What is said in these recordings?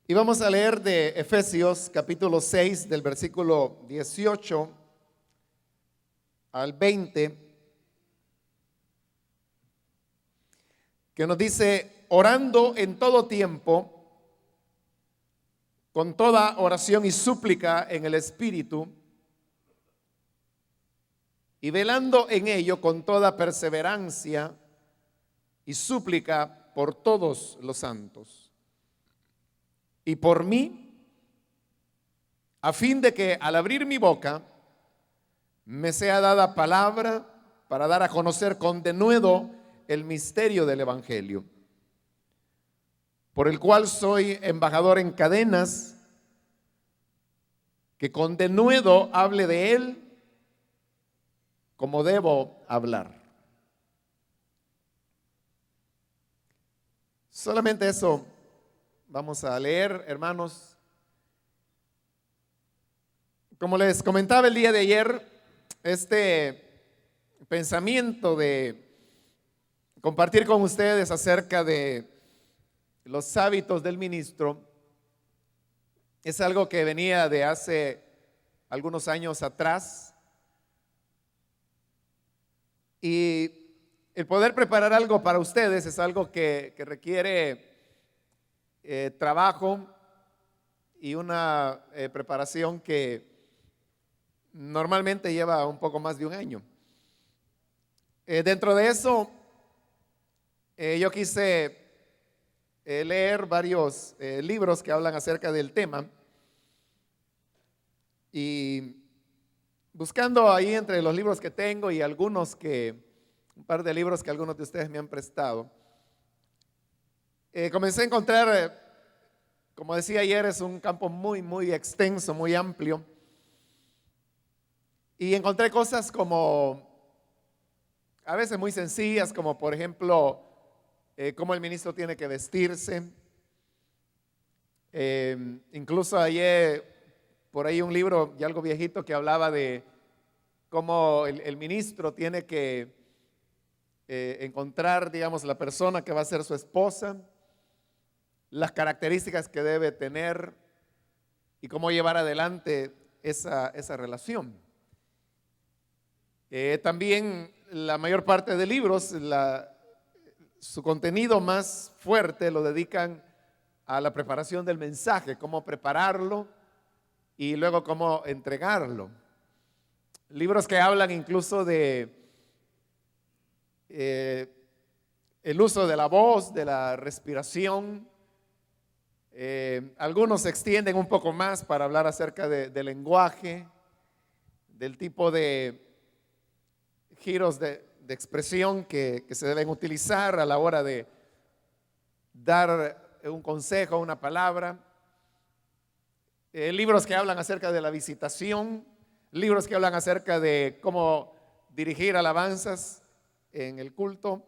Y vamos a leer de Efesios capítulo 6 del versículo 18 al 20, que nos dice: orando en todo tiempo, con toda oración y súplica en el Espíritu, y velando en ello con toda perseverancia y súplica por todos los santos, y por mí, a fin de que al abrir mi boca me sea dada palabra para dar a conocer con denuedo el misterio del Evangelio, por el cual soy embajador en cadenas, que con denuedo hable de él como debo hablar. Solamente eso vamos a leer, hermanos. Como les comentaba el día de ayer, este pensamiento de compartir con ustedes acerca de los hábitos del ministro es algo que venía de hace algunos años atrás, y el poder preparar algo para ustedes es algo que requiere trabajo y una preparación que normalmente lleva un poco más de un año. Dentro de eso, yo quise leer varios libros que hablan acerca del tema, y buscando ahí entre los libros que tengo y un par de libros que algunos de ustedes me han prestado, comencé a encontrar, como decía ayer, es un campo muy extenso, muy amplio, y encontré cosas como a veces muy sencillas, como por ejemplo, cómo el ministro tiene que vestirse. Incluso ayer por ahí un libro ya algo viejito que hablaba de cómo el ministro tiene que encontrar, digamos, la persona que va a ser su esposa, las características que debe tener y cómo llevar adelante esa relación. También la mayor parte de libros, su contenido más fuerte lo dedican a la preparación del mensaje, cómo prepararlo y luego cómo entregarlo. Libros que hablan incluso de el uso de la voz, de la respiración. Algunos se extienden un poco más para hablar acerca del lenguaje, del tipo de giros de expresión que se deben utilizar a la hora de dar un consejo, una palabra. Libros que hablan acerca de la visitación, libros que hablan acerca de cómo dirigir alabanzas en el culto,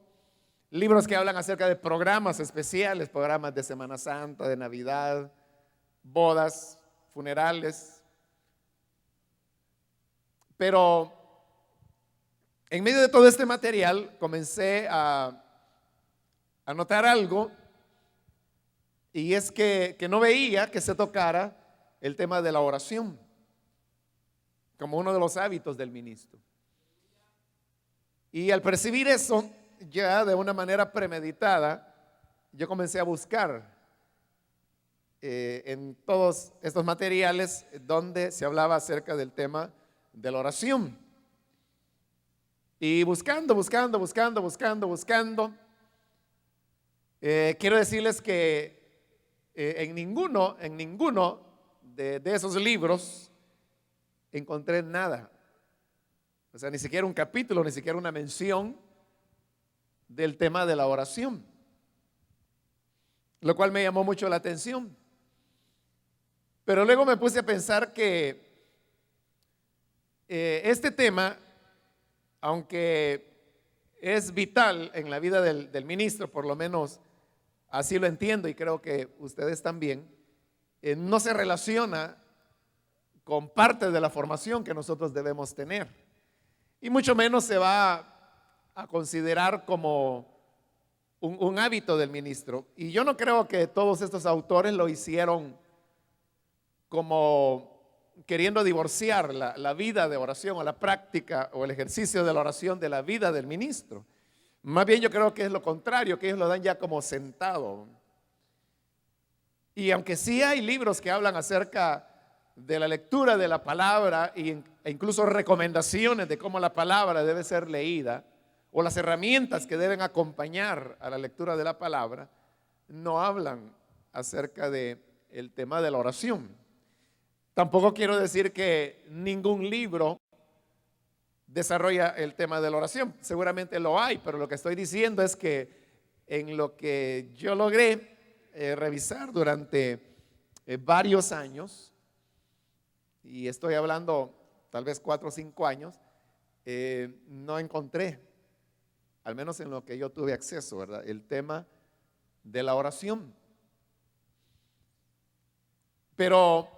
libros que hablan acerca de programas especiales, programas de Semana Santa, de Navidad, bodas, funerales. Pero en medio de todo este material comencé a notar algo, y es que no veía que se tocara el tema de la oración como uno de los hábitos del ministro. Y al percibir eso, ya de una manera premeditada, yo comencé a buscar en todos estos materiales donde se hablaba acerca del tema de la oración. Y buscando, quiero decirles que en ninguno de esos libros encontré nada. O sea, ni siquiera un capítulo, ni siquiera una mención del tema de la oración, lo cual me llamó mucho la atención. Pero luego me puse a pensar que este tema, aunque es vital en la vida del ministro, por lo menos así lo entiendo y creo que ustedes también, no se relaciona con parte de la formación que nosotros debemos tener, y mucho menos se va a considerar como un hábito del ministro. Y yo no creo que todos estos autores lo hicieron como queriendo divorciar la vida de oración o la práctica o el ejercicio de la oración de la vida del ministro. Más bien yo creo que es lo contrario, que ellos lo dan ya como sentado. Y aunque sí hay libros que hablan acerca de la lectura de la palabra e incluso recomendaciones de cómo la palabra debe ser leída o las herramientas que deben acompañar a la lectura de la palabra, no hablan acerca de el tema de la oración. Tampoco quiero decir que ningún libro desarrolla el tema de la oración. Seguramente lo hay, pero lo que estoy diciendo es que en lo que yo logré revisar durante varios años, y estoy hablando tal vez 4 o 5 años, no encontré, al menos en lo que yo tuve acceso, ¿verdad?, el tema de la oración. Pero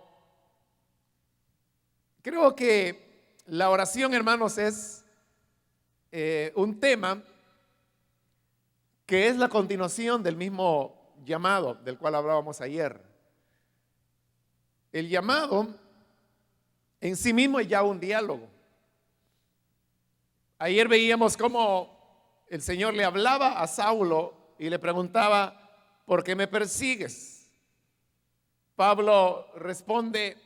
creo que la oración, hermanos, es un tema que es la continuación del mismo llamado del cual hablábamos ayer. El llamado en sí mismo es ya un diálogo. Ayer veíamos cómo el Señor le hablaba a Saulo y le preguntaba: ¿por qué me persigues? Pablo responde: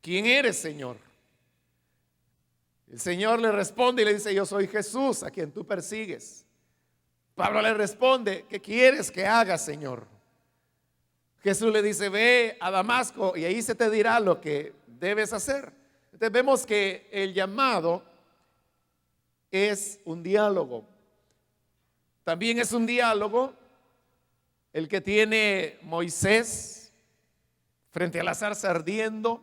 ¿quién eres, Señor? El Señor le responde y le dice: yo soy Jesús, a quien tú persigues. Pablo le responde: ¿qué quieres que haga, Señor? Jesús le dice: ve a Damasco y ahí se te dirá lo que debes hacer. Entonces vemos que el llamado es un diálogo. También es un diálogo el que tiene Moisés frente a la zarza ardiendo,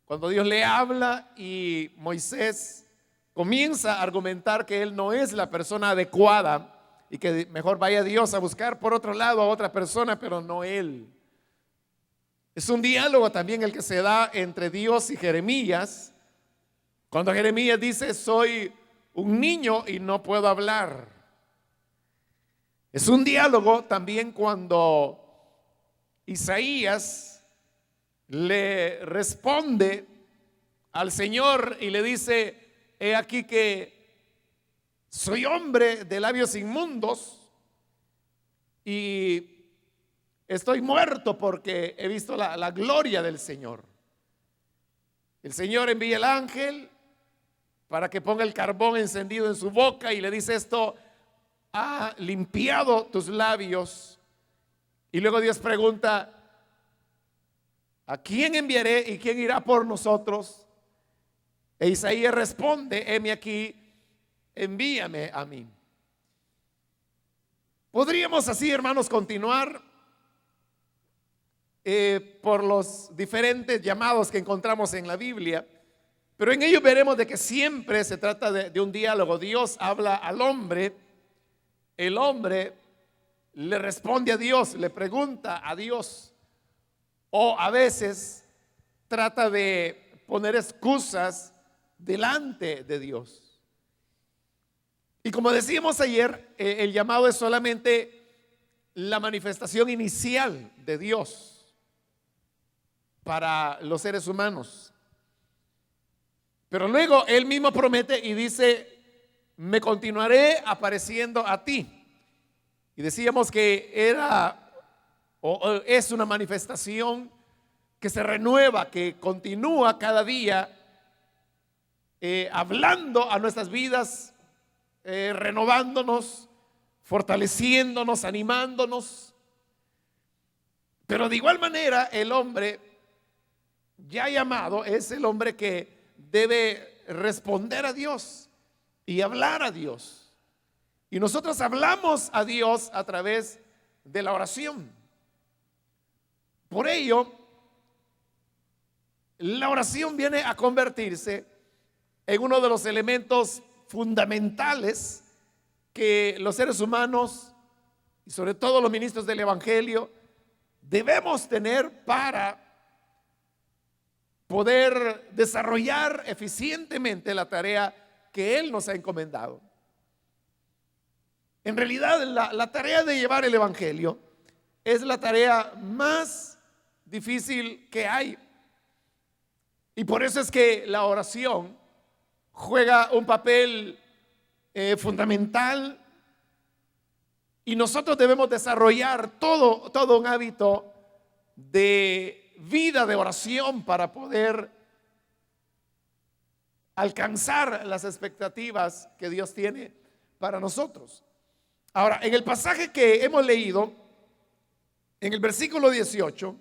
cuando Dios le habla y Moisés comienza a argumentar que él no es la persona adecuada y que mejor vaya Dios a buscar por otro lado a otra persona, pero no él. Es un diálogo también el que se da entre Dios y Jeremías, cuando Jeremías dice: soy un niño y no puedo hablar. Es un diálogo también cuando Isaías le responde al Señor y le dice: he aquí que soy hombre de labios inmundos y estoy muerto porque he visto la gloria del Señor. El Señor envía el ángel para que ponga el carbón encendido en su boca y le dice: esto ha limpiado tus labios. Y luego Dios pregunta: ¿a quién enviaré y quién irá por nosotros? E Isaías responde: heme aquí, envíame a mí. Podríamos así, hermanos, continuar por los diferentes llamados que encontramos en la Biblia, pero en ellos veremos de que siempre se trata de un diálogo. Dios habla al hombre, el hombre le responde a Dios, le pregunta a Dios, o a veces trata de poner excusas delante de Dios. Y como decíamos ayer, el llamado es solamente la manifestación inicial de Dios para los seres humanos. Pero luego Él mismo promete y dice: me continuaré apareciendo a ti. Y decíamos que era o es una manifestación que se renueva, que continúa cada día, hablando a nuestras vidas, renovándonos, fortaleciéndonos, animándonos. Pero de igual manera el hombre ya llamado es el hombre que debe responder a Dios y hablar a Dios. Y nosotros hablamos a Dios a través de la oración. Por ello, la oración viene a convertirse en uno de los elementos fundamentales que los seres humanos y sobre todo los ministros del Evangelio debemos tener para poder desarrollar eficientemente la tarea que Él nos ha encomendado. En realidad, la tarea de llevar el Evangelio es la tarea más difícil que hay. Y por eso es que la oración juega un papel fundamental, y nosotros debemos desarrollar todo un hábito de vida de oración para poder alcanzar las expectativas que Dios tiene para nosotros. Ahora, en el pasaje que hemos leído, en el versículo 18,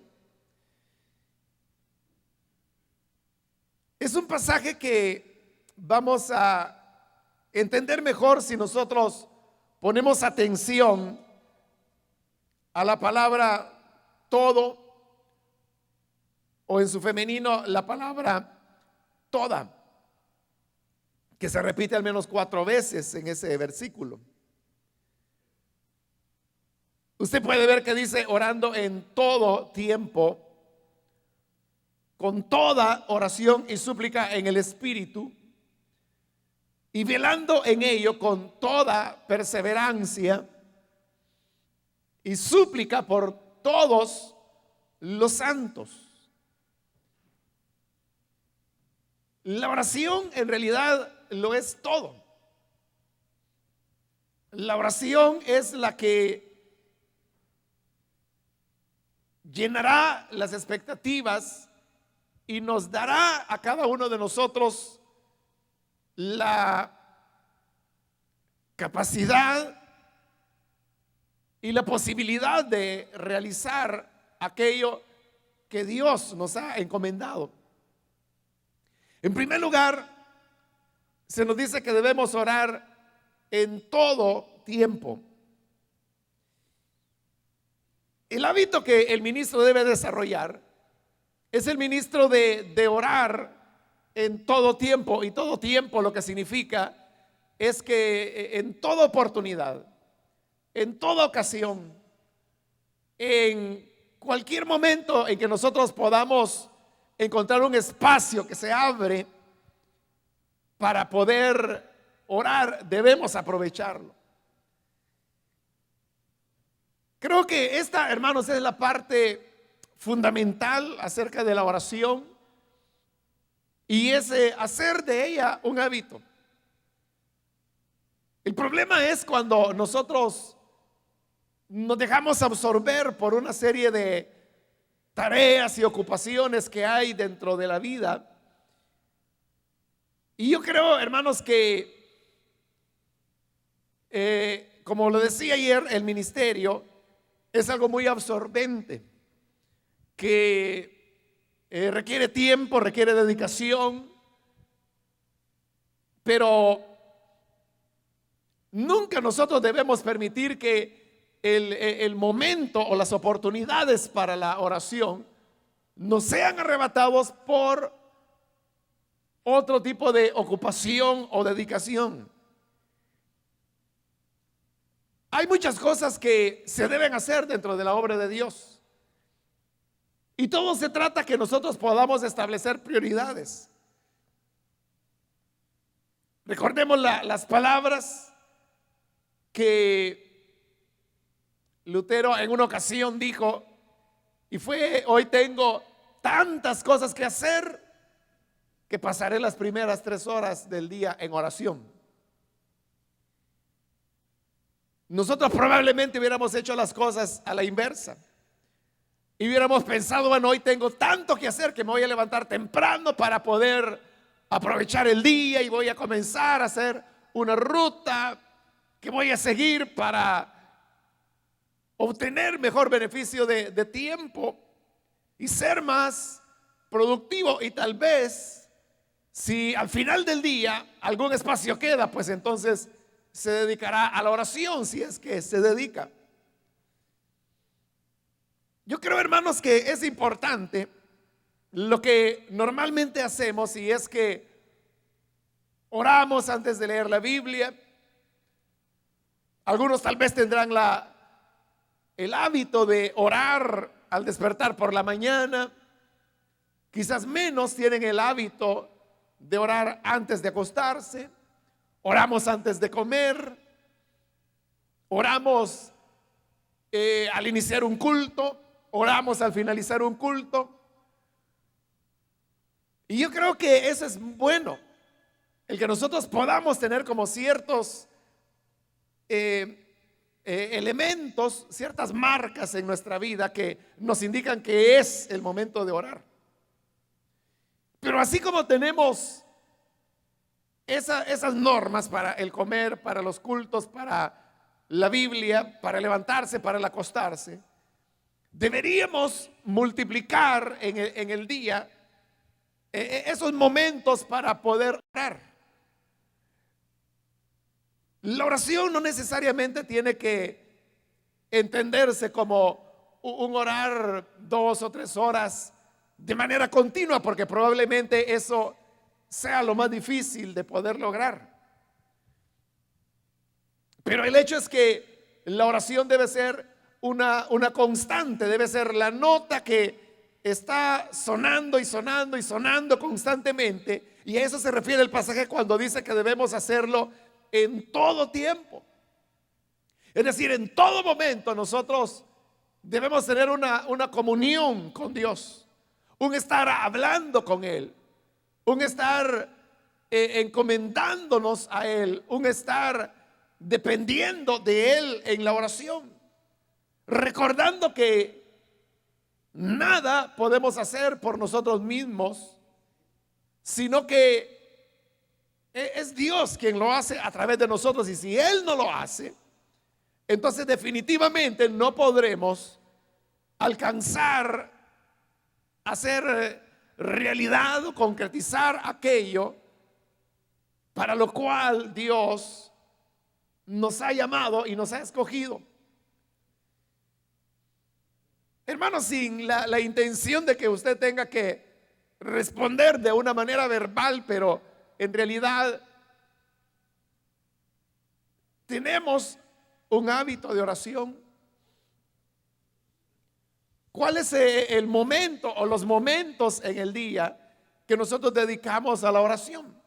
es un pasaje que vamos a entender mejor si nosotros ponemos atención a la palabra todo, o en su femenino la palabra toda, que se repite al menos 4 veces en ese versículo. Usted puede ver que dice orando en todo tiempo, con toda oración y súplica en el Espíritu, y velando en ello con toda perseverancia y súplica por todos los santos. La oración en realidad lo es todo. La oración es la que llenará las expectativas y nos dará a cada uno de nosotros la capacidad y la posibilidad de realizar aquello que Dios nos ha encomendado. En primer lugar, se nos dice que debemos orar en todo tiempo. El hábito que el ministro debe desarrollar es el ministro de orar en todo tiempo. Y todo tiempo lo que significa es que en toda oportunidad, en toda ocasión, en cualquier momento en que nosotros podamos encontrar un espacio que se abre para poder orar, debemos aprovecharlo. Creo que esta, hermanos, es la parte fundamental acerca de la oración, y es hacer de ella un hábito. El problema es cuando nosotros nos dejamos absorber por una serie de tareas y ocupaciones que hay dentro de la vida. Y yo creo, hermanos, que como lo decía ayer, el ministerio es algo muy absorbente, que requiere tiempo, requiere dedicación, pero nunca nosotros debemos permitir que el momento o las oportunidades para la oración nos sean arrebatados por otro tipo de ocupación o dedicación. Hay muchas cosas que se deben hacer dentro de la obra de Dios, y todo se trata que nosotros podamos establecer prioridades. Recordemos las palabras que Lutero en una ocasión dijo, y fue: hoy tengo tantas cosas que hacer que pasaré las primeras 3 horas del día en oración. Nosotros probablemente hubiéramos hecho las cosas a la inversa y hubiéramos pensado: bueno, hoy tengo tanto que hacer que me voy a levantar temprano para poder aprovechar el día, y voy a comenzar a hacer una ruta que voy a seguir para obtener mejor beneficio de tiempo y ser más productivo. Y tal vez, si al final del día algún espacio queda, pues entonces se dedicará a la oración, si es que se dedica. Yo creo, hermanos, que es importante lo que normalmente hacemos, y es que oramos antes de leer la Biblia. Algunos tal vez tendrán el hábito de orar al despertar por la mañana. Quizás menos tienen el hábito de orar antes de acostarse. Oramos antes de comer. Oramos al iniciar un culto, oramos al finalizar un culto. Y yo creo que eso es bueno, el que nosotros podamos tener como ciertos elementos, ciertas marcas en nuestra vida que nos indican que es el momento de orar. Pero así como tenemos esas normas para el comer, para los cultos, para la Biblia, para levantarse, para el acostarse, deberíamos multiplicar en el día esos momentos para poder orar. La oración no necesariamente tiene que entenderse como un orar 2 o 3 horas de manera continua, porque probablemente eso sea lo más difícil de poder lograr. Pero el hecho es que la oración debe ser una constante, debe ser la nota que está sonando y sonando y sonando constantemente. Y a eso se refiere el pasaje cuando dice que debemos hacerlo en todo tiempo. Es decir, en todo momento nosotros debemos tener una comunión con Dios, un estar hablando con Él, un estar encomendándonos a Él, un estar dependiendo de Él en la oración, recordando que nada podemos hacer por nosotros mismos, sino que es Dios quien lo hace a través de nosotros. Y si Él no lo hace, entonces definitivamente no podremos alcanzar, hacer realidad o concretizar aquello para lo cual Dios nos ha llamado y nos ha escogido. Hermanos, sin la intención de que usted tenga que responder de una manera verbal, pero en realidad tenemos un hábito de oración. ¿Cuál es el momento o los momentos en el día que nosotros dedicamos a la oración?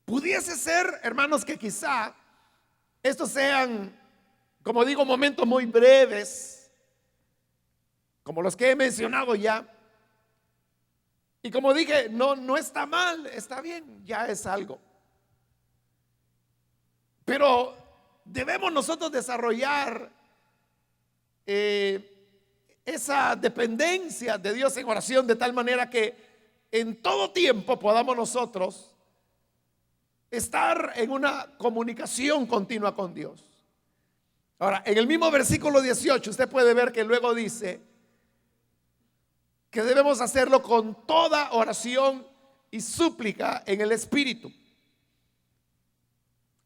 Pudiese ser, hermanos, que quizá estos sean, como digo, momentos muy breves, como los que he mencionado ya. Y como dije, no está mal, está bien, ya es algo. Pero debemos nosotros desarrollar esa dependencia de Dios en oración, de tal manera que en todo tiempo podamos nosotros estar en una comunicación continua con Dios. Ahora, en el mismo versículo 18 usted puede ver que luego dice que debemos hacerlo con toda oración y súplica en el Espíritu.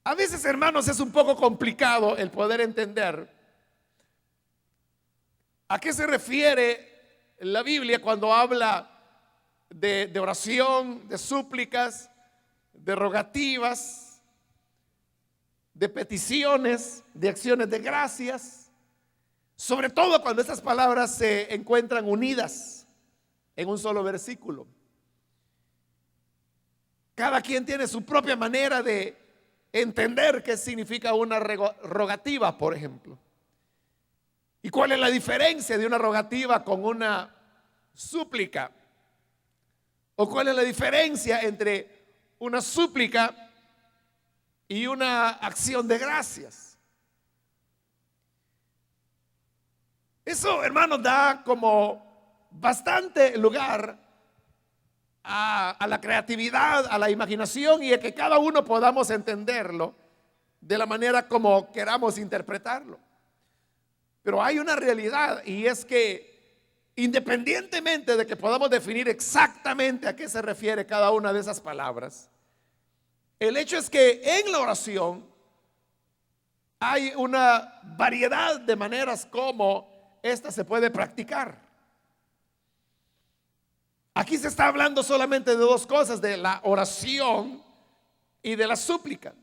A veces, hermanos, es un poco complicado el poder entender a qué se refiere la Biblia cuando habla de oración, de súplicas, de rogativas, de peticiones, de acciones de gracias, sobre todo cuando estas palabras se encuentran unidas en un solo versículo. Cada quien tiene su propia manera de entender qué significa una rogativa, por ejemplo. ¿Y cuál es la diferencia de una rogativa con una súplica? ¿O cuál es la diferencia entre una súplica y una acción de gracias? Eso, hermanos, da como bastante lugar a la creatividad, a la imaginación, y a que cada uno podamos entenderlo de la manera como queramos interpretarlo. Pero hay una realidad, y es que independientemente de que podamos definir exactamente a qué se refiere cada una de esas palabras, el hecho es que en la oración hay una variedad de maneras como esta se puede practicar. Aquí se está hablando solamente de dos cosas: de la oración y de la súplica.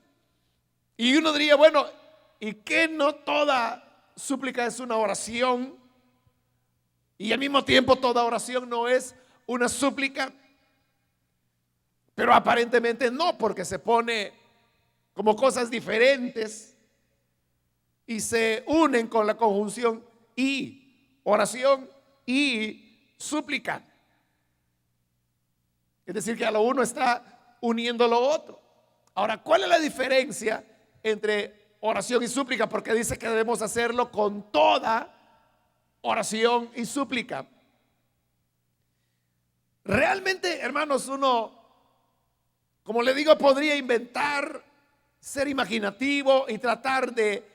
Y uno diría, bueno, ¿y qué no toda súplica es una oración? Y al mismo tiempo toda oración no es una súplica. Pero aparentemente no, porque se pone como cosas diferentes. y se unen con la conjunción y, oración y súplica. Es decir, que a lo uno está uniendo lo otro. Ahora, ¿cuál es la diferencia entre oración y súplica? Porque dice que debemos hacerlo con toda oración y súplica. Realmente, hermanos, uno, como le digo, podría inventar, ser imaginativo y tratar de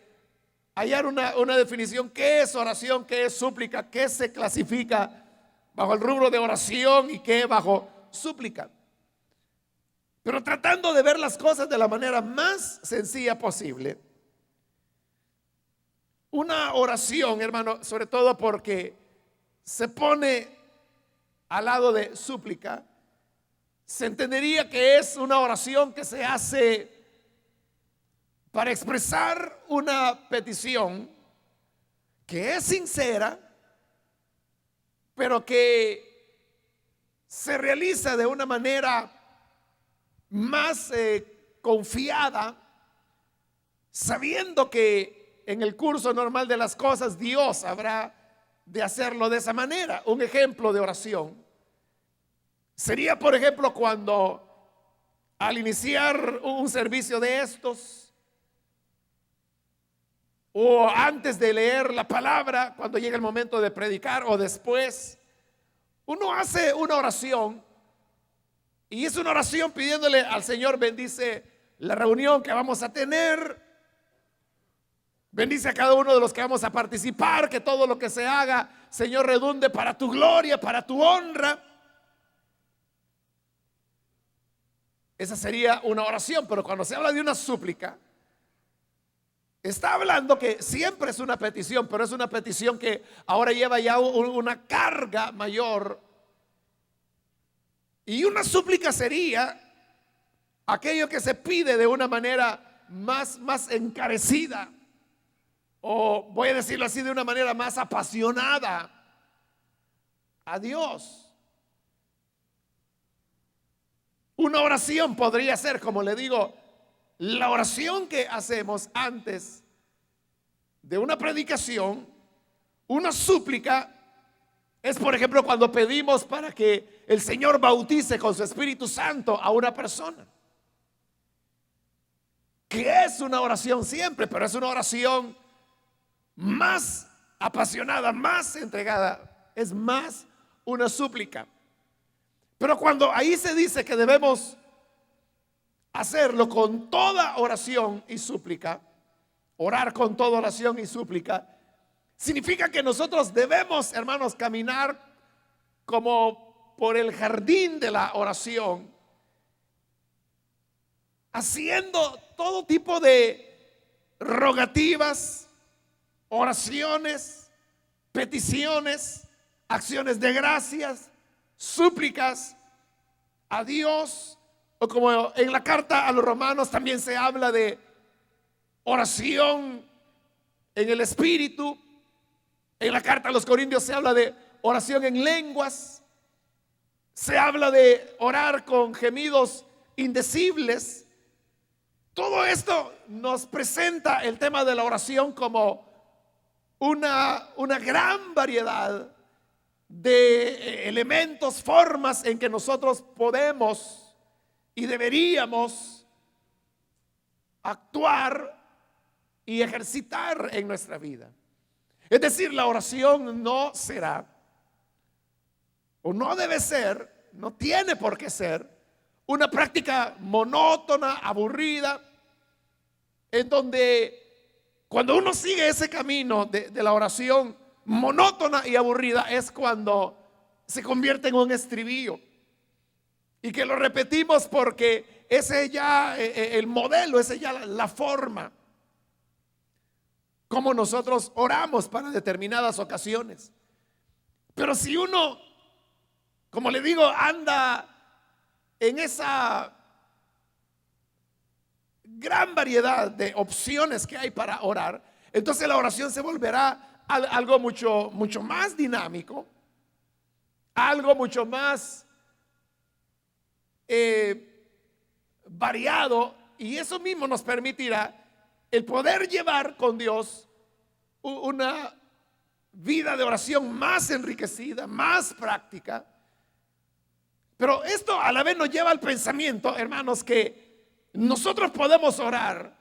hallar una definición. ¿Qué es oración? ¿Qué es súplica? ¿Qué se clasifica bajo el rubro de oración y qué bajo súplica? Pero tratando de ver las cosas de la manera más sencilla posible, una oración, hermano, sobre todo porque se pone al lado de súplica, se entendería que es una oración que se hace para expresar una petición que es sincera, pero que se realiza de una manera más confiada, sabiendo que en el curso normal de las cosas Dios habrá de hacerlo de esa manera. Un ejemplo de oración sería, por ejemplo, cuando al iniciar un servicio de estos, o antes de leer la palabra, cuando llega el momento de predicar, o después, uno hace una oración. Y es una oración pidiéndole al Señor: bendice la reunión que vamos a tener, bendice a cada uno de los que vamos a participar, que todo lo que se haga, Señor, redunde para tu gloria, para tu honra. Esa sería una oración. Pero cuando se habla de una súplica, está hablando que siempre es una petición, pero es una petición que ahora lleva ya una carga mayor. Y una súplica sería aquello que se pide de una manera más encarecida, o voy a decirlo así, de una manera más apasionada a Dios. Una oración podría ser, como le digo, la oración que hacemos antes de una predicación. Una súplica es, por ejemplo, cuando pedimos para que el Señor bautice con su Espíritu Santo a una persona, que es una oración siempre, pero es una oración más apasionada, más entregada, es más una súplica. Pero cuando ahí se dice que debemos hacerlo con toda oración y súplica, orar con toda oración y súplica, significa que nosotros debemos, hermanos, caminar como por el jardín de la oración, haciendo todo tipo de rogativas, oraciones, peticiones, acciones de gracias, súplicas a Dios. O como en la carta a los romanos también se habla de oración en el Espíritu. En la carta a los corintios se habla de oración en lenguas. Se habla de orar con gemidos indecibles. Todo esto nos presenta el tema de la oración como una gran variedad de elementos, formas en que nosotros podemos y deberíamos actuar y ejercitar en nuestra vida. Es decir, la oración no será, o no debe ser, no tiene por qué ser una práctica monótona, aburrida, en donde cuando uno sigue ese camino de la oración monótona y aburrida, es cuando se convierte en un estribillo, y que lo repetimos porque ese ya el modelo, ese ya la forma como nosotros oramos para determinadas ocasiones. Pero si uno, como le digo, anda en esa gran variedad de opciones que hay para orar, entonces la oración se volverá algo mucho más dinámico, algo mucho más variado, y eso mismo nos permitirá el poder llevar con Dios una vida de oración más enriquecida, más práctica. Pero esto a la vez nos lleva al pensamiento, hermanos, que nosotros podemos orar,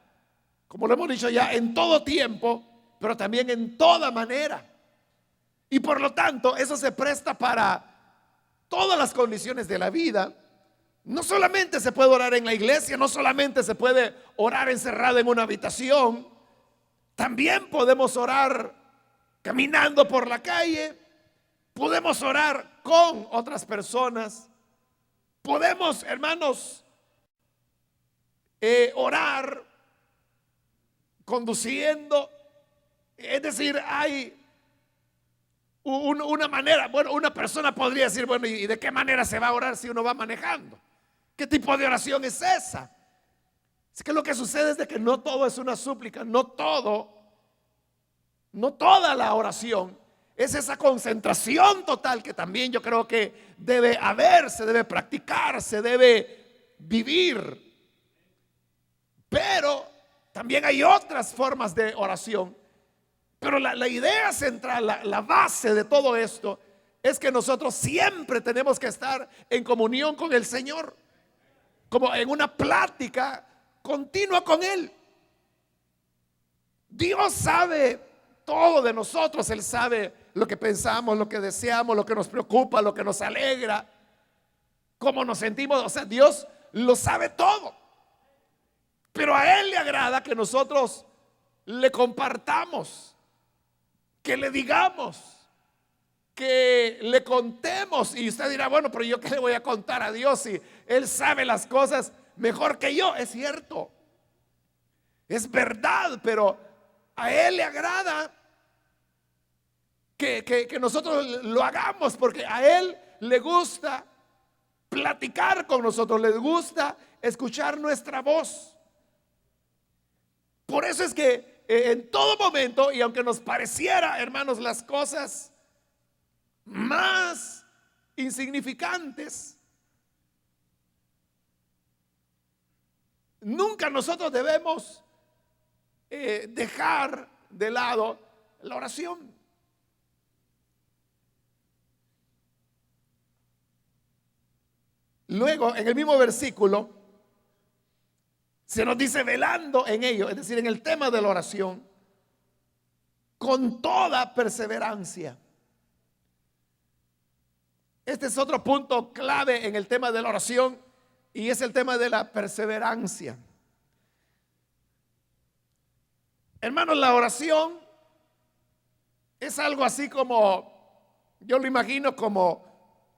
como lo hemos dicho ya, en todo tiempo, pero también en toda manera. Y por lo tanto, eso se presta para todas las condiciones de la vida. No solamente se puede orar en la iglesia, no solamente se puede orar encerrado en una habitación, también podemos orar caminando por la calle, podemos orar con otras personas, podemos, hermanos, orar conduciendo. Es decir, hay una manera, bueno, una persona podría decir, bueno, ¿y de qué manera se va a orar si uno va manejando? ¿Qué tipo de oración es esa? Es que lo que sucede es de que no todo es una súplica, no toda la oración es esa concentración total que también yo creo que debe haber, se debe practicar, se debe vivir. Pero también hay otras formas de oración. Pero la idea central, la base de todo esto es que nosotros siempre tenemos que estar en comunión con el Señor, como en una plática continua con Él. Dios sabe todo de nosotros. Él sabe lo que pensamos, lo que deseamos, lo que nos preocupa, lo que nos alegra, cómo nos sentimos. O sea, Dios lo sabe todo. Pero a Él le agrada que nosotros le compartamos, que le digamos, que le contemos. Y usted dirá, bueno, pero yo qué le voy a contar a Dios si Él sabe las cosas mejor que yo. Es cierto, es verdad, pero a Él le agrada que nosotros lo hagamos, porque a Él le gusta platicar con nosotros, le gusta escuchar nuestra voz. Por eso es que en todo momento, y aunque nos pareciera, hermanos, las cosas más insignificantes, nunca nosotros debemos dejar de lado la oración. Luego, en el mismo versículo, se nos dice velando en ello, es decir, en el tema de la oración, con toda perseverancia. Este es otro punto clave en el tema de la oración, y es el tema de la perseverancia. Hermanos, la oración es algo así como, yo lo imagino como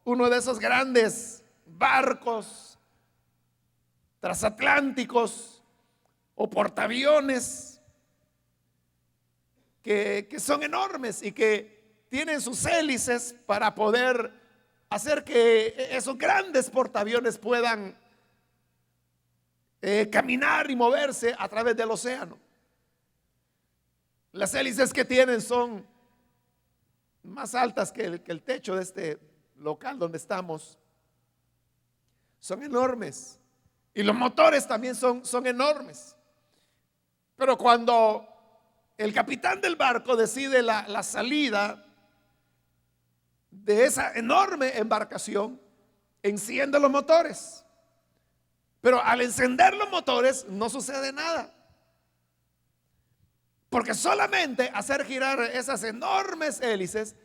uno de esos grandes barcos transatlánticos o portaaviones que son enormes y que tienen sus hélices para poder hacer que esos grandes portaaviones puedan caminar y moverse a través del océano. Las hélices que tienen son más altas que el techo de este local donde estamos. Son enormes. Y los motores también son enormes. Pero cuando el capitán del barco decide la salida de esa enorme embarcación, enciende los motores. Pero al encender los motores no sucede nada. Porque solamente hacer girar esas enormes hélices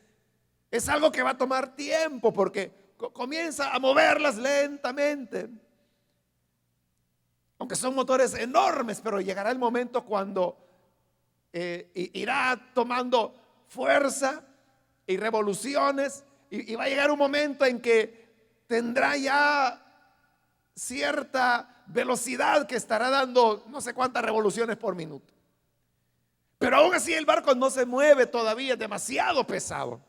es algo que va a tomar tiempo, porque comienza a moverlas lentamente. Aunque son motores enormes, pero llegará el momento cuando irá tomando fuerza y revoluciones, y va a llegar un momento en que tendrá ya cierta velocidad que estará dando no sé cuántas revoluciones por minuto. Pero aún así el barco no se mueve todavía, es demasiado pesado.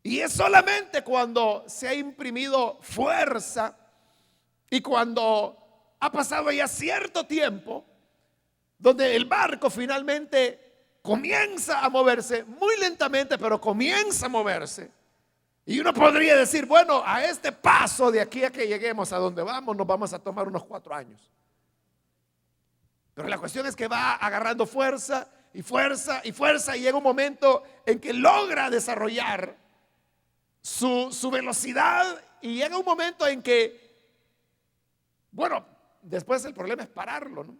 Y es solamente cuando se ha imprimido fuerza y cuando ha pasado ya cierto tiempo, donde el barco finalmente comienza a moverse, muy lentamente, pero comienza a moverse. Y uno podría decir, bueno, a este paso de aquí a que lleguemos a donde vamos, nos vamos a tomar unos 4 años. Pero la cuestión es que va agarrando fuerza y fuerza y fuerza, y llega un momento en que logra desarrollar su velocidad, y llega un momento en que, bueno, después el problema es pararlo, ¿no?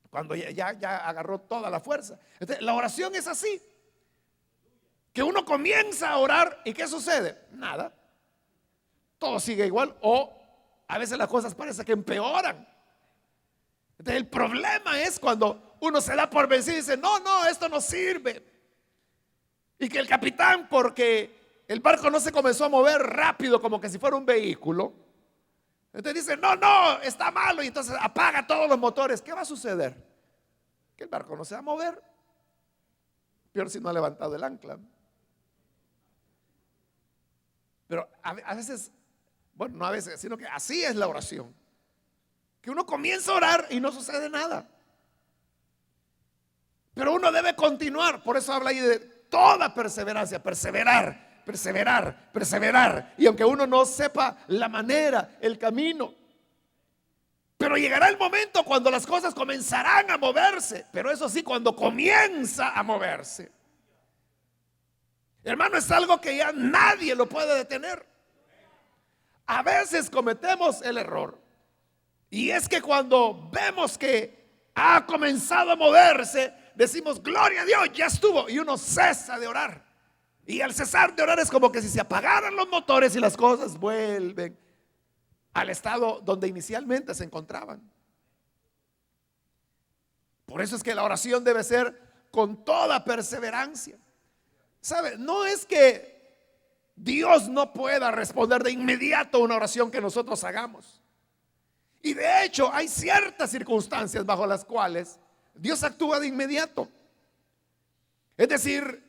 Cuando ya agarró toda la fuerza. Entonces, la oración es así, que uno comienza a orar y ¿qué sucede? Nada. Todo sigue igual, o a veces las cosas parece que empeoran. Entonces, el problema es cuando uno se da por vencido y dice, no, esto no sirve. Y que el capitán, porque el barco no se comenzó a mover rápido como que si fuera un vehículo, entonces dice, no, está malo, y entonces apaga todos los motores. ¿Qué va a suceder? Que el barco no se va a mover. Peor si no ha levantado el ancla. Pero a veces, bueno, no a veces, sino que así es la oración. Que uno comienza a orar y no sucede nada. Pero uno debe continuar. Por eso habla ahí de toda perseverancia, perseverar. Y aunque uno no sepa la manera, el camino, pero llegará el momento cuando las cosas comenzarán a moverse. Pero eso sí, cuando comienza a moverse, hermano, es algo que ya nadie lo puede detener. A veces cometemos el error, y es que cuando vemos que ha comenzado a moverse, decimos, gloria a Dios, ya estuvo, y uno cesa de orar. Y al cesar de orar es como que si se apagaran los motores y las cosas vuelven al estado donde inicialmente se encontraban. Por eso es que la oración debe ser con toda perseverancia. ¿Sabe? No es que Dios no pueda responder de inmediato a una oración que nosotros hagamos. Y de hecho hay ciertas circunstancias bajo las cuales Dios actúa de inmediato. Es decir,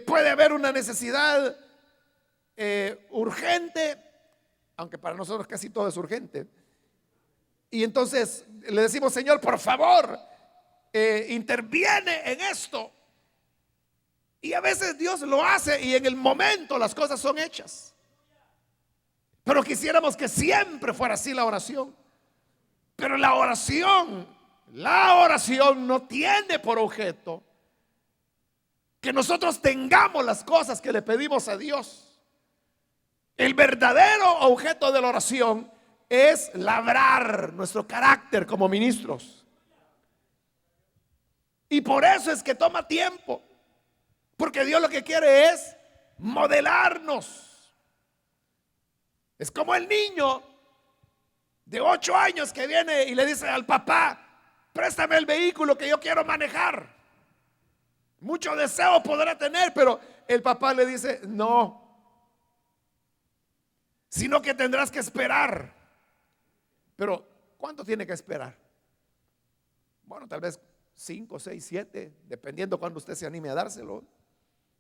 puede haber una necesidad urgente, aunque para nosotros casi todo es urgente. Y entonces le decimos, Señor, por favor, interviene en esto. Y a veces Dios lo hace y en el momento las cosas son hechas. Pero quisiéramos que siempre fuera así la oración. Pero la oración no tiene por objeto que nosotros tengamos las cosas que le pedimos a Dios. El verdadero objeto de la oración es labrar nuestro carácter como ministros. Y por eso es que toma tiempo, porque Dios lo que quiere es modelarnos. Es como el niño de 8 años que viene y le dice al papá, préstame el vehículo que yo quiero manejar. Mucho deseo podrá tener, pero el papá le dice, no, sino que tendrás que esperar. Pero ¿cuánto tiene que esperar? Bueno, tal vez 5, 6, 7, dependiendo cuando usted se anime a dárselo.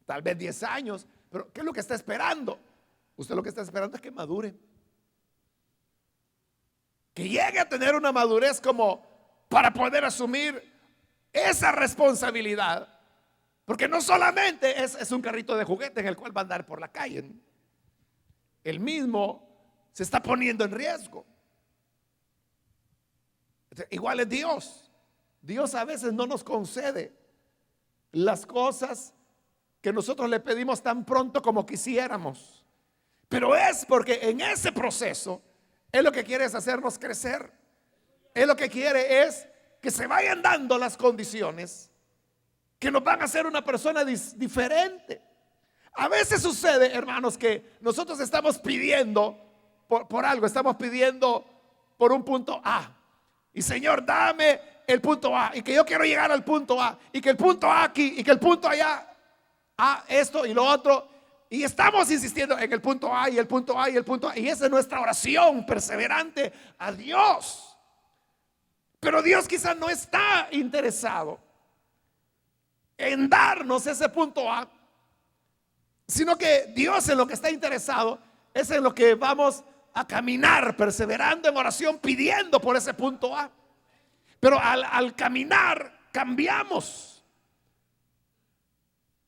Tal vez 10 años. Pero ¿qué es lo que está esperando? Usted lo que está esperando es que madure, que llegue a tener una madurez como para poder asumir esa responsabilidad. Porque no solamente es un carrito de juguete en el cual va a andar por la calle. El mismo se está poniendo en riesgo. Igual es Dios. Dios a veces no nos concede las cosas que nosotros le pedimos tan pronto como quisiéramos. Pero es porque en ese proceso Él lo que quiere es hacernos crecer. Él lo que quiere es que se vayan dando las condiciones que nos van a hacer una persona diferente. A veces sucede, hermanos, que nosotros estamos pidiendo por algo, estamos pidiendo por un punto A. Y Señor, dame el punto A, y que yo quiero llegar al punto A, y que el punto A aquí, y que el punto allá, A, esto y lo otro. Y estamos insistiendo en el punto A y el punto A y el punto A. Y esa es nuestra oración perseverante a Dios. Pero Dios quizás no está interesado en darnos ese punto A, sino que Dios en lo que está interesado es en lo que vamos a caminar, perseverando en oración, pidiendo por ese punto A. Pero al caminar cambiamos,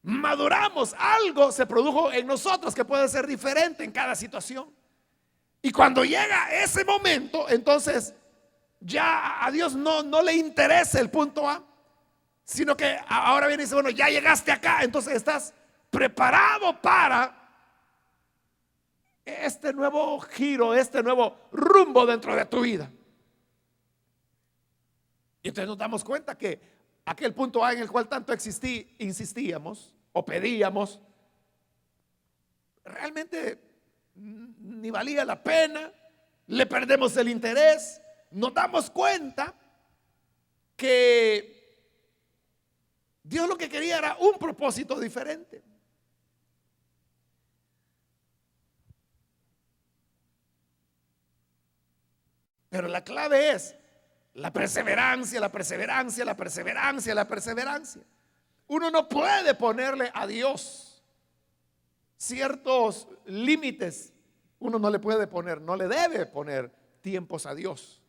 maduramos, algo se produjo en nosotros que puede ser diferente en cada situación. Y cuando llega ese momento, entonces ya a Dios no le interesa el punto A, sino que ahora viene y dice, bueno, ya llegaste acá, entonces estás preparado para este nuevo giro, este nuevo rumbo dentro de tu vida. Y entonces nos damos cuenta que aquel punto A en el cual tanto insistíamos o pedíamos, realmente ni valía la pena, le perdemos el interés. Nos damos cuenta que Dios lo que quería era un propósito diferente. Pero la clave es la perseverancia, la perseverancia, la perseverancia, la perseverancia. Uno no puede ponerle a Dios ciertos límites. Uno no le puede poner, no le debe poner tiempos a Dios.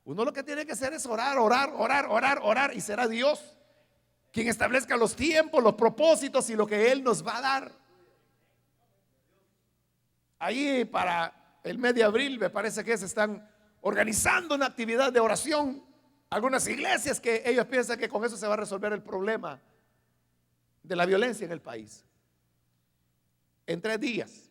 Uno lo que tiene que hacer es orar, orar, orar, orar, orar, y será Dios quien establezca los tiempos, los propósitos y lo que Él nos va a dar. Ahí para el mes de abril me parece que se están organizando una actividad de oración. Algunas iglesias que ellos piensan que con eso se va a resolver el problema de la violencia en el país. En 3 días.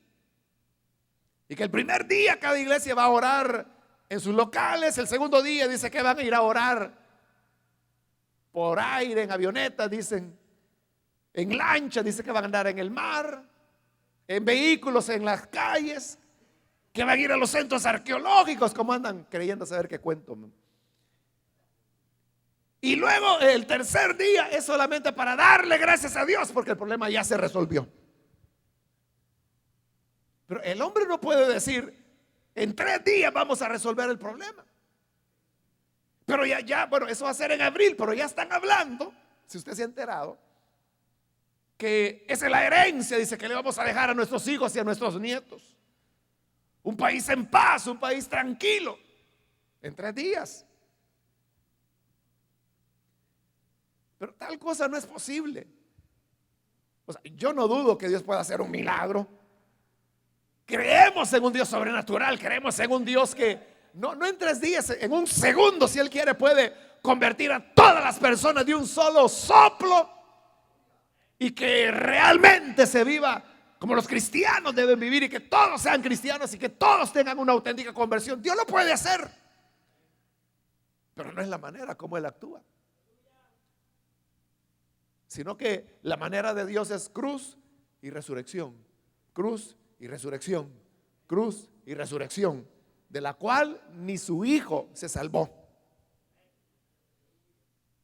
Y que el primer día cada iglesia va a orar en sus locales. El segundo día dice que van a ir a orar por aire, en avionetas, dicen, en lancha, dice que van a andar en el mar, en vehículos en las calles, que van a ir a los centros arqueológicos, como andan creyendo saber qué cuento. Y luego el tercer día es solamente para darle gracias a Dios porque el problema ya se resolvió. Pero el hombre no puede decir, en 3 días vamos a resolver el problema. Pero bueno, eso va a ser en abril, pero ya están hablando, si usted se ha enterado, que esa es la herencia, dice, que le vamos a dejar a nuestros hijos y a nuestros nietos. Un país en paz, un país tranquilo, en 3 días. Pero tal cosa no es posible. O sea, yo no dudo que Dios pueda hacer un milagro. Creemos en un Dios sobrenatural, creemos en un Dios que no en 3 días, en un segundo, si Él quiere, puede convertir a todas las personas de un solo soplo y que realmente se viva como los cristianos deben vivir y que todos sean cristianos y que todos tengan una auténtica conversión. Dios lo puede hacer, pero no es la manera como Él actúa, sino que la manera de Dios es cruz y resurrección, cruz y resurrección, cruz y resurrección, de la cual ni su hijo se salvó.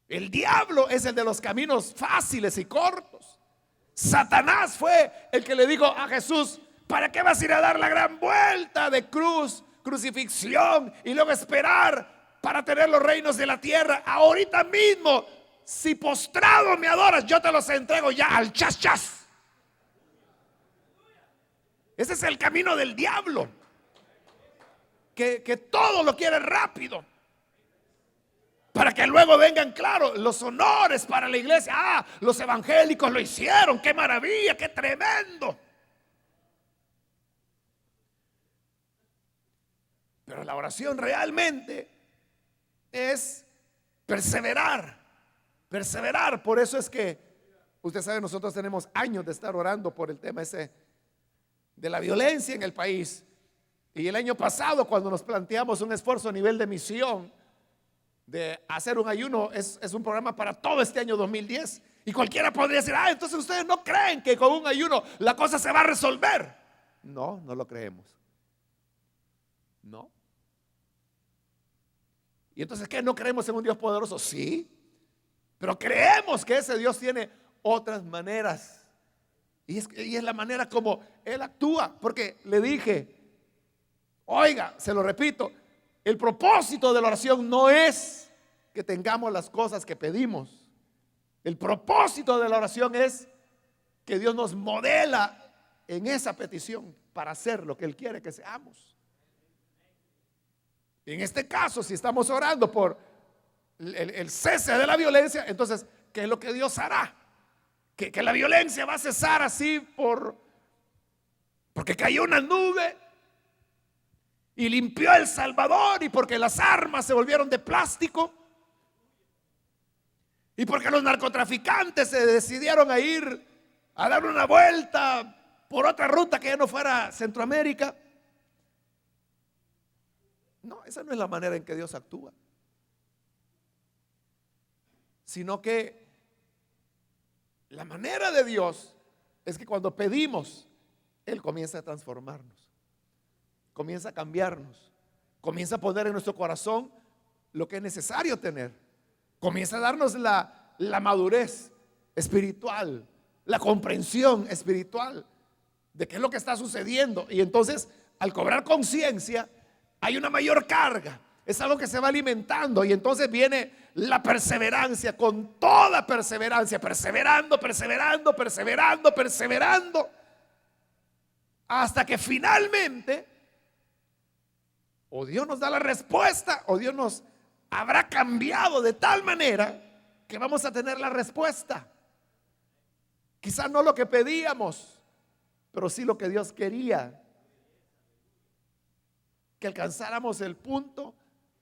El diablo es el de los caminos fáciles y cortos. Satanás fue el que le dijo a Jesús, ¿para qué vas a ir a dar la gran vuelta de cruz, crucifixión y luego esperar para tener los reinos de la tierra? Ahorita mismo, si postrado me adoras, yo te los entrego ya al chas chas. Ese es el camino del diablo, que todo lo quiere rápido, para que luego vengan, claro, los honores para la iglesia. Ah, los evangélicos lo hicieron, qué maravilla, qué tremendo. Pero la oración realmente es perseverar, perseverar. Por eso es que, usted sabe, nosotros tenemos años de estar orando por el tema ese de la violencia en el país. Y el año pasado, cuando nos planteamos un esfuerzo a nivel de misión de hacer un ayuno, es un programa para todo este año 2010. Y cualquiera podría decir, entonces ustedes no creen que con un ayuno la cosa se va a resolver. No, no lo creemos. No. Y entonces, ¿qué? ¿No creemos en un Dios poderoso? Sí, pero creemos que ese Dios tiene otras maneras. Y es la manera como Él actúa. Porque le dije, oiga, se lo repito, el propósito de la oración no es que tengamos las cosas que pedimos. El propósito de la oración es que Dios nos modela en esa petición para hacer lo que Él quiere que seamos. En este caso, si estamos orando por el cese de la violencia, entonces, ¿qué es lo que Dios hará? Que la violencia va a cesar así porque cayó una nube y limpió El Salvador, y porque las armas se volvieron de plástico, y porque los narcotraficantes se decidieron a ir a dar una vuelta por otra ruta que ya no fuera Centroamérica. No, esa no es la manera en que Dios actúa, sino que la manera de Dios es que cuando pedimos, Él comienza a transformarnos, comienza a cambiarnos, comienza a poner en nuestro corazón lo que es necesario tener, comienza a darnos la madurez espiritual, la comprensión espiritual de qué es lo que está sucediendo. Y entonces, al cobrar conciencia, hay una mayor carga, es algo que se va alimentando, y entonces viene la perseverancia, con toda perseverancia, perseverando, perseverando, perseverando, perseverando, hasta que finalmente o Dios nos da la respuesta, o Dios nos habrá cambiado de tal manera que vamos a tener la respuesta. Quizás no lo que pedíamos, pero sí lo que Dios quería, que alcanzáramos el punto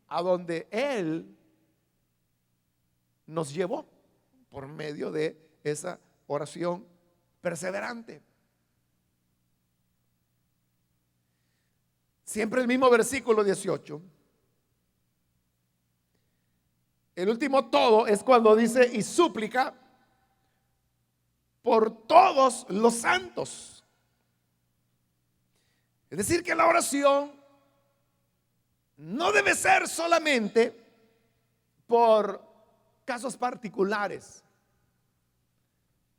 a donde Él nos llevó por medio de esa oración perseverante. Siempre el mismo versículo 18. El último todo es cuando dice: y súplica por todos los santos. Es decir, que la oración no debe ser solamente por casos particulares.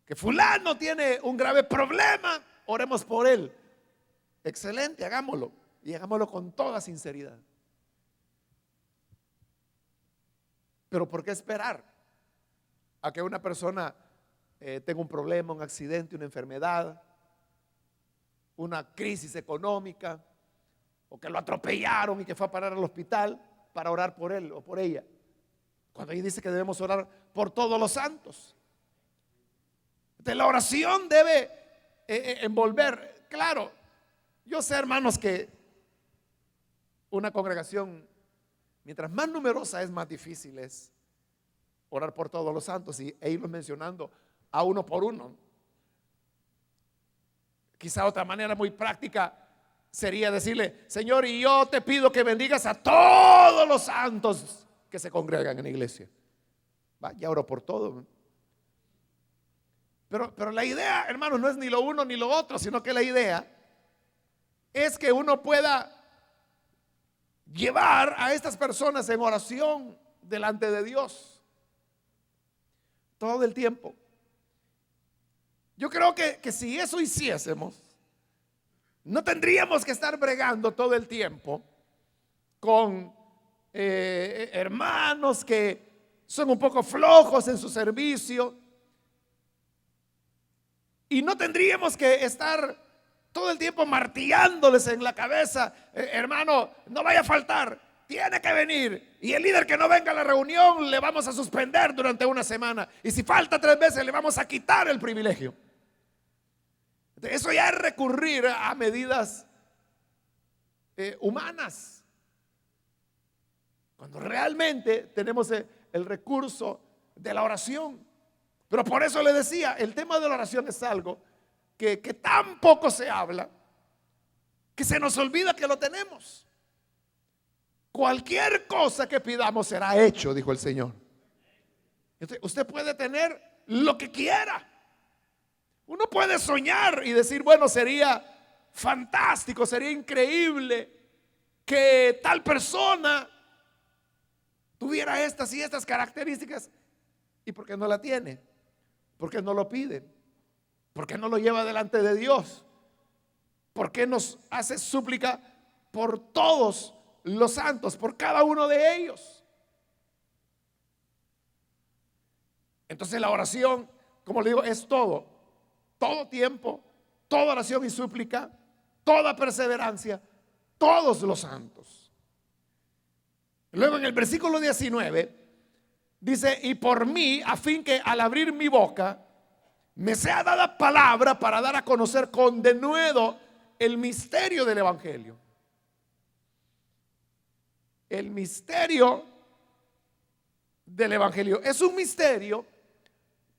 Que fulano tiene un grave problema, oremos por él. Excelente, hagámoslo. Y hagámoslo con toda sinceridad. Pero ¿por qué esperar a que una persona tenga un problema, un accidente, una enfermedad, una crisis económica, o que lo atropellaron y que fue a parar al hospital para orar por él o por ella? Cuando ahí dice que debemos orar por todos los santos. Entonces, la oración debe envolver. Claro, yo sé, hermanos, que una congregación, mientras más numerosa es, más difícil es orar por todos los santos e irlos mencionando a uno por uno. Quizá otra manera muy práctica sería decirle: Señor, y yo te pido que bendigas a todos los santos que se congregan en la iglesia. Va, ya oro por todo. Pero la idea, hermanos, no es ni lo uno ni lo otro, sino que la idea es que uno pueda llevar a estas personas en oración delante de Dios todo el tiempo. Yo creo que si eso hiciésemos, no tendríamos que estar bregando todo el tiempo con hermanos que son un poco flojos en su servicio, y no tendríamos que estar todo el tiempo martillándoles en la cabeza: hermano, no vaya a faltar, tiene que venir, y el líder que no venga a la reunión le vamos a suspender durante una semana, y si falta 3 veces le vamos a quitar el privilegio. Eso ya es recurrir a medidas humanas, cuando realmente tenemos el recurso de la oración. Pero por eso le decía, el tema de la oración es algo que tan poco se habla, que se nos olvida que lo tenemos. Cualquier cosa que pidamos será hecho, dijo el Señor. Entonces, usted puede tener lo que quiera. Uno puede soñar y decir: bueno, sería fantástico, sería increíble que tal persona tuviera estas y estas características. ¿Y por qué no la tiene? ¿Por qué no lo pide? ¿Por qué no lo lleva delante de Dios? ¿Por qué nos hace súplica por todos los santos, por cada uno de ellos? Entonces, la oración, como le digo, es todo tiempo, toda oración y súplica, toda perseverancia, todos los santos. Luego, en el versículo 19 dice: y por mí, a fin que al abrir mi boca me sea dada palabra para dar a conocer con denuedo el misterio del evangelio. el misterio del Evangelio. Es un misterio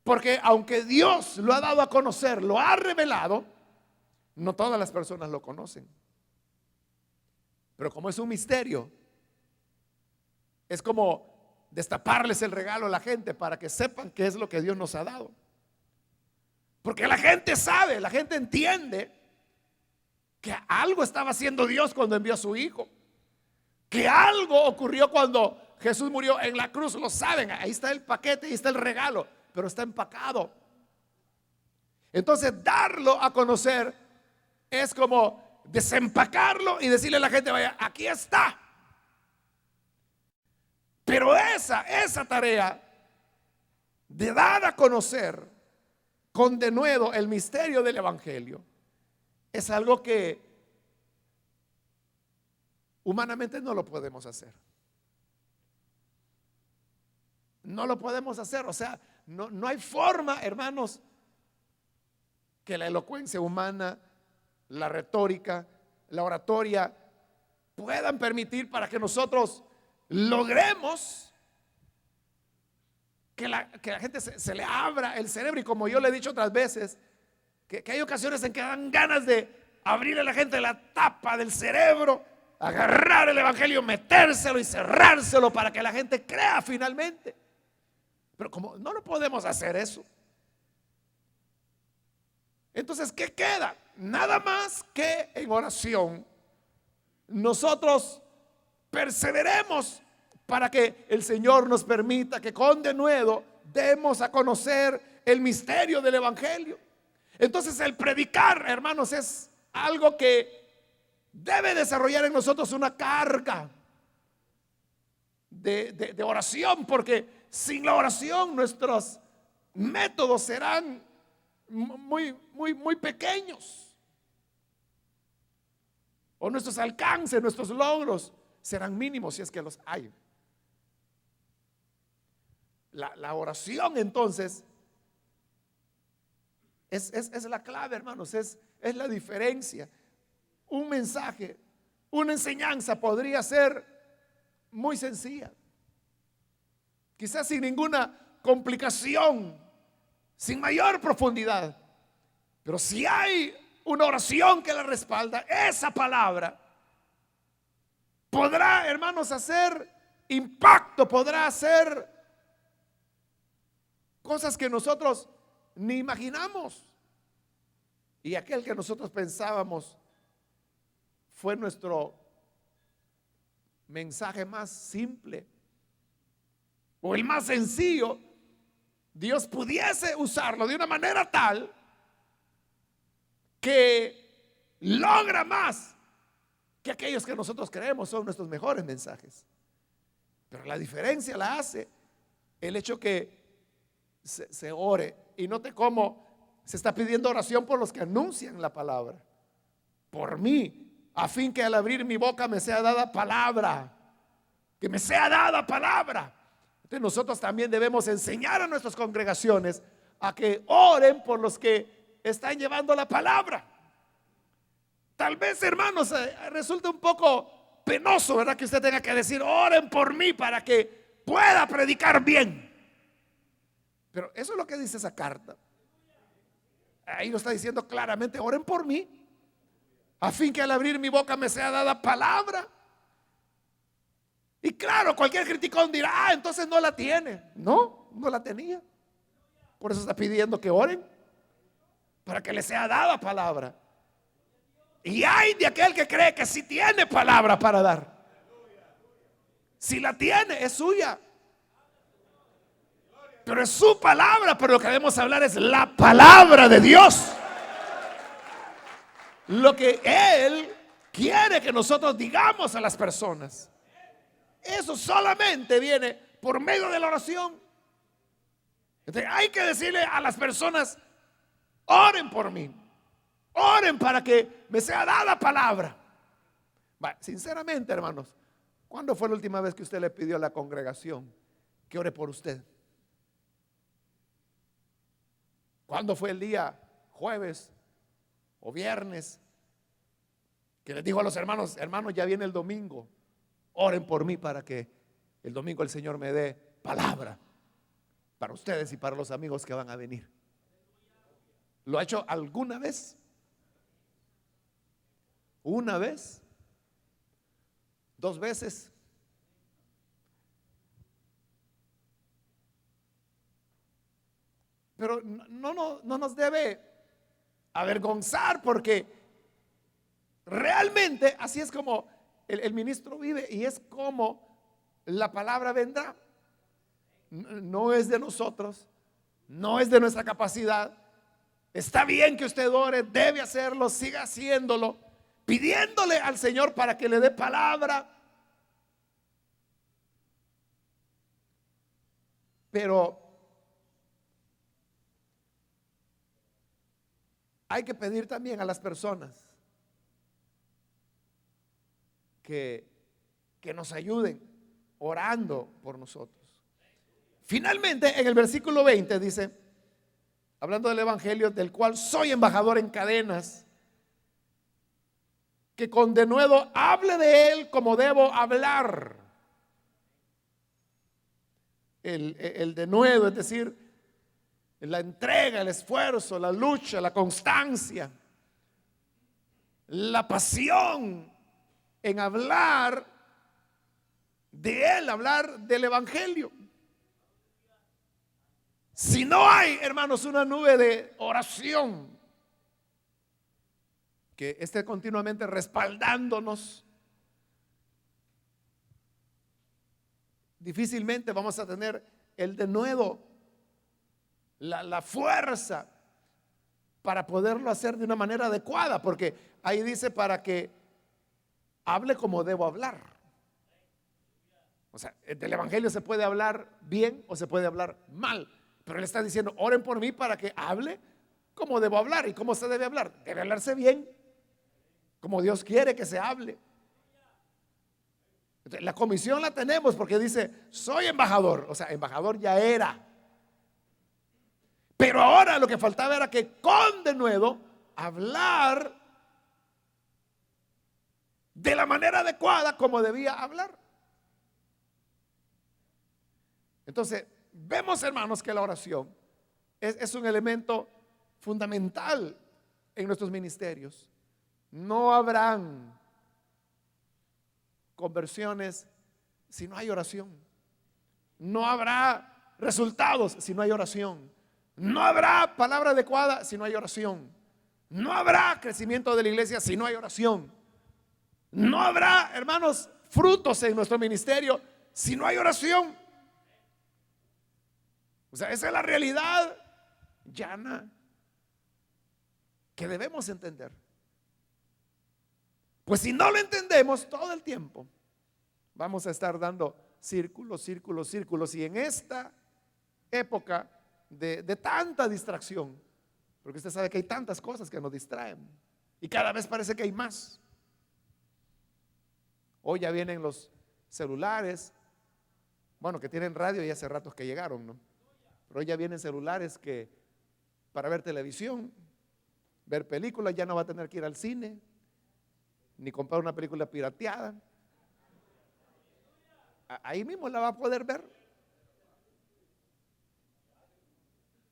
porque aunque Dios lo ha dado a conocer, lo ha revelado, no todas las personas lo conocen. Pero como es un misterio, es como destaparles el regalo a la gente para que sepan qué es lo que Dios nos ha dado. Porque la gente sabe, la gente entiende que algo estaba haciendo Dios cuando envió a su Hijo, que algo ocurrió cuando Jesús murió en la cruz. Lo saben, ahí está el paquete, ahí está el regalo, pero está empacado. Entonces darlo a conocer es como desempacarlo y decirle a la gente: vaya, aquí está. Pero esa tarea de dar a conocer con denuedo el misterio del Evangelio es algo que humanamente no lo podemos hacer. No lo podemos hacer. O sea, no hay forma, hermanos, que la elocuencia humana, la retórica, la oratoria puedan permitir para que nosotros logremos que la gente se le abra el cerebro. Y como yo le he dicho otras veces, que hay ocasiones en que dan ganas de abrirle a la gente la tapa del cerebro, agarrar el Evangelio, metérselo y cerrárselo para que la gente crea finalmente. Pero como no lo podemos hacer eso, entonces ¿qué queda? Nada más que en oración nosotros perseveremos para que el Señor nos permita que con denuedo demos a conocer el misterio del Evangelio. Entonces el predicar, hermanos, es algo que debe desarrollar en nosotros una carga de oración, porque sin la oración nuestros métodos serán muy pequeños, o nuestros alcances, nuestros logros serán mínimos, si es que los hay. La oración entonces es la clave, hermanos, es la diferencia. Un mensaje, una enseñanza podría ser muy sencilla, quizás sin ninguna complicación, sin mayor profundidad, pero si hay una oración que la respalda, esa palabra podrá, hermanos, hacer impacto, podrá hacer cosas que nosotros ni imaginamos. Y aquel que nosotros pensábamos fue nuestro mensaje más simple o el más sencillo, Dios pudiese usarlo de una manera tal que logra más que aquellos que nosotros creemos son nuestros mejores mensajes. Pero la diferencia la hace el hecho que se ore. Y note cómo se está pidiendo oración por los que anuncian la palabra. Por mí, a fin que al abrir mi boca me sea dada palabra. Que me sea dada palabra. Entonces nosotros también debemos enseñar a nuestras congregaciones a que oren por los que están llevando la palabra. Tal vez, hermanos, resulta un poco penoso, ¿verdad? Que usted tenga que decir: oren por mí para que pueda predicar bien. Pero eso es lo que dice esa carta. Ahí lo está diciendo claramente: oren por mí, a fin que al abrir mi boca me sea dada palabra. Y claro, cualquier criticón dirá: entonces no la tiene. No la tenía. Por eso está pidiendo que oren, para que le sea dada palabra. Y hay de aquel que cree que sí tiene palabra para dar. Si la tiene, es suya. Pero es su palabra. Pero lo que debemos hablar es la palabra de Dios. Lo que Él quiere que nosotros digamos a las personas. Eso solamente viene por medio de la oración. Entonces hay que decirle a las personas: oren por mí, oren para que me sea dada palabra. Sinceramente, hermanos, ¿cuándo fue la última vez que usted le pidió a la congregación que ore por usted? ¿Cuándo fue el día jueves o viernes que les dijo a los hermanos: hermanos, ya viene el domingo, Oren por mí para que el domingo el Señor me dé palabra para ustedes y para los amigos que van a venir. ¿Lo ha hecho alguna vez? ¿Una vez? ¿Dos veces? Pero no nos debe avergonzar, porque realmente así es como el ministro vive y es como la palabra vendrá. No es de nosotros, no es de nuestra capacidad. Está bien que usted ore, debe hacerlo, siga haciéndolo, pidiéndole al Señor para que le dé palabra. Pero hay que pedir también a las personas que nos ayuden orando por nosotros. Finalmente, en el versículo 20 dice, hablando del evangelio, del cual soy embajador en cadenas, que con denuedo hable de él como debo hablar. El denuedo, es decir, la entrega, el esfuerzo, la lucha, la constancia, la pasión en hablar de él, hablar del evangelio. Si no hay, hermanos, una nube de oración que esté continuamente respaldándonos, difícilmente vamos a tener el denuedo, la fuerza para poderlo hacer de una manera adecuada, porque ahí dice para que hable como debo hablar. O sea, del evangelio se puede hablar bien o se puede hablar mal, pero él está diciendo, oren por mí para que hable como debo hablar. ¿Y cómo se debe hablar? Debe hablarse bien, como Dios quiere que se hable. Entonces, la comisión la tenemos porque dice, soy embajador. O sea, embajador ya era, pero ahora lo que faltaba era que con denuedo hablar de la manera adecuada como debía hablar. Entonces, vemos, hermanos, que la oración es un elemento fundamental en nuestros ministerios. No habrán conversiones si no hay oración. No habrá resultados si no hay oración. No habrá palabra adecuada si no hay oración. No habrá crecimiento de la iglesia si no hay oración. No habrá, hermanos, frutos en nuestro ministerio si no hay oración. O sea, esa es la realidad llana que debemos entender. Pues si no lo entendemos todo el tiempo, vamos a estar dando círculos, círculos, círculos. Y en esta época de tanta distracción, porque usted sabe que hay tantas cosas que nos distraen y cada vez parece que hay más. Hoy ya vienen los celulares, bueno, que tienen radio y hace ratos que llegaron, ¿no? Pero hoy ya vienen celulares que para ver televisión, ver películas, ya no va a tener que ir al cine ni comprar una película pirateada. Ahí mismo la va a poder ver.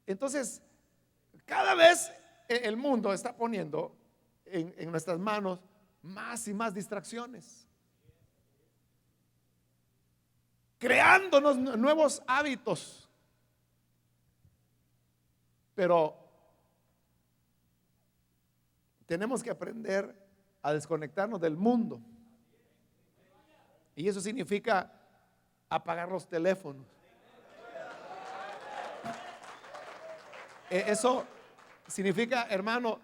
Entonces, cada vez el mundo está poniendo en nuestras manos más y más distracciones, creándonos nuevos hábitos. Pero tenemos que aprender a desconectarnos del mundo. Y eso significa apagar los teléfonos. Eso significa, hermano,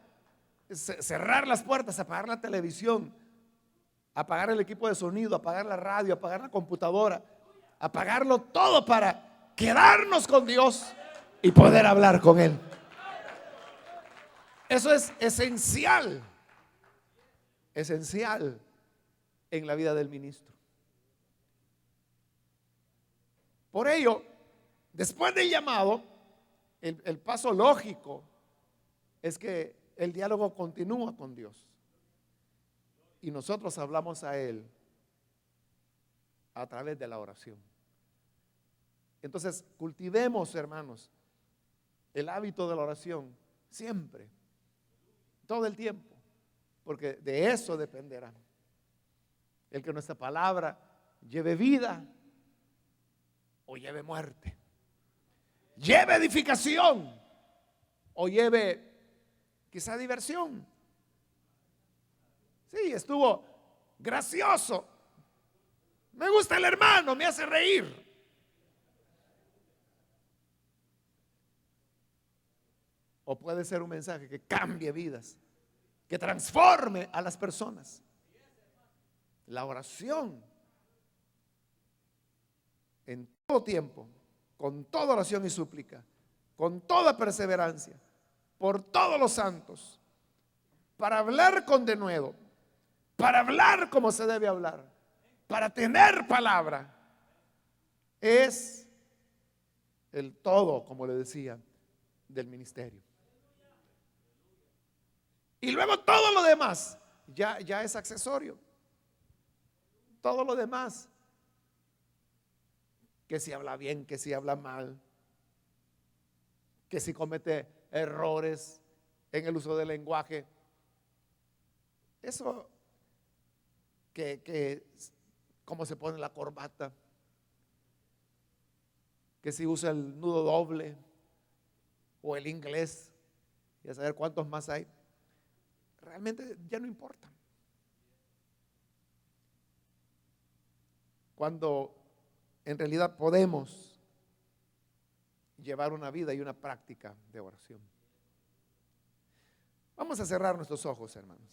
cerrar las puertas, apagar la televisión, apagar el equipo de sonido, apagar la radio, apagar la computadora, apagarlo todo para quedarnos con Dios y poder hablar con Él. Eso es esencial, esencial en la vida del ministro. Por ello, después del llamado, el paso lógico es que el diálogo continúa con Dios y nosotros hablamos a Él a través de la oración. Entonces, cultivemos, hermanos, el hábito de la oración siempre, todo el tiempo, porque de eso dependerá el que nuestra palabra lleve vida o lleve muerte, lleve edificación o lleve quizá diversión. Sí, estuvo gracioso, me gusta el hermano, me hace reír. O puede ser un mensaje que cambie vidas, que transforme a las personas. La oración en todo tiempo, con toda oración y súplica, con toda perseverancia, por todos los santos, para hablar con denuedo, para hablar como se debe hablar, para tener palabra, es el todo, como le decía, del ministerio. Y luego todo lo demás ya es accesorio. Todo lo demás, que si habla bien, que si habla mal, que si comete errores en el uso del lenguaje, eso que cómo se pone la corbata, que si usa el nudo doble o el inglés, y a saber cuántos más hay, realmente ya no importa. Cuando en realidad podemos llevar una vida y una práctica de oración. Vamos a cerrar nuestros ojos, hermanos.